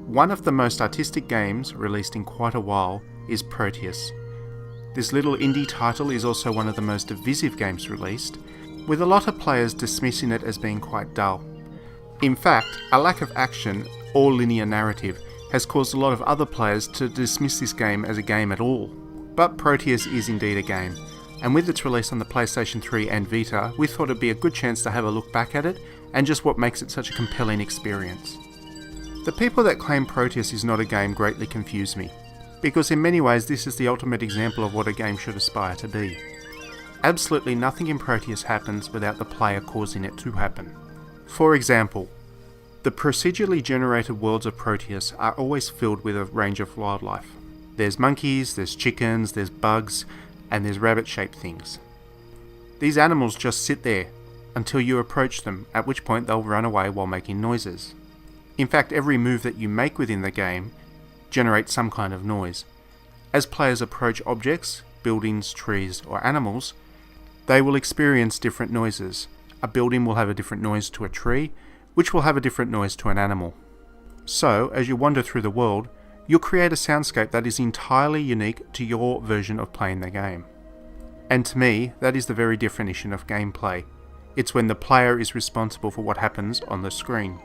One of the most artistic games released in quite a while is Proteus. This little indie title is also one of the most divisive games released, with a lot of players dismissing it as being quite dull. In fact, a lack of action or linear narrative has caused a lot of other players to dismiss this game as a game at all. But Proteus is indeed a game, and with its release on the PlayStation 3 and Vita, we thought it'd be a good chance to have a look back at it and just what makes it such a compelling experience. The people that claim Proteus is not a game greatly confuse me, because in many ways this is the ultimate example of what a game should aspire to be. Absolutely nothing in Proteus happens without the player causing it to happen. For example, the procedurally generated worlds of Proteus are always filled with a range of wildlife. There's monkeys, there's chickens, there's bugs, and there's rabbit-shaped things. These animals just sit there until you approach them, at which point they'll run away while making noises. In fact, every move that you make within the game generates some kind of noise. As players approach objects, buildings, trees, or animals, they will experience different noises. A building will have a different noise to a tree, which will have a different noise to an animal. So, as you wander through the world, you'll create a soundscape that is entirely unique to your version of playing the game. And to me, that is the very definition of gameplay. It's when the player is responsible for what happens on the screen.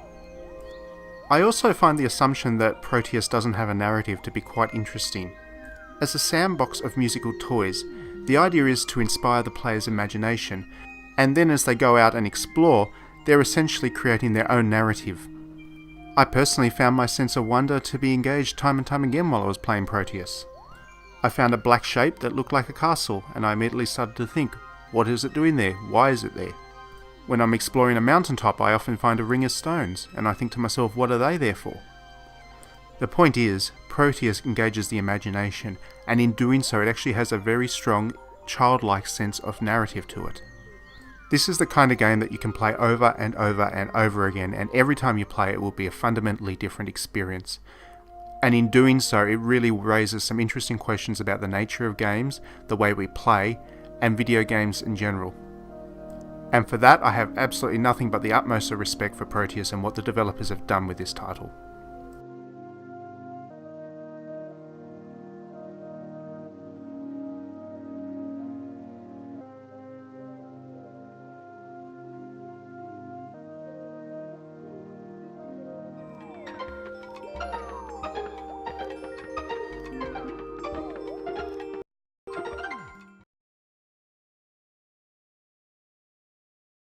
I also find the assumption that Proteus doesn't have a narrative to be quite interesting. As a sandbox of musical toys, the idea is to inspire the player's imagination, and then as they go out and explore, they're essentially creating their own narrative. I personally found my sense of wonder to be engaged time and time again while I was playing Proteus. I found a black shape that looked like a castle, and I immediately started to think, what is it doing there? Why is it there? When I'm exploring a mountaintop, I often find a ring of stones, and I think to myself, what are they there for? The point is, Proteus engages the imagination, and in doing so it actually has a very strong, childlike sense of narrative to it. This is the kind of game that you can play over and over and over again, and every time you play it will be a fundamentally different experience. And in doing so, it really raises some interesting questions about the nature of games, the way we play, and video games in general. And for that, I have absolutely nothing but the utmost of respect for Proteus and what the developers have done with this title.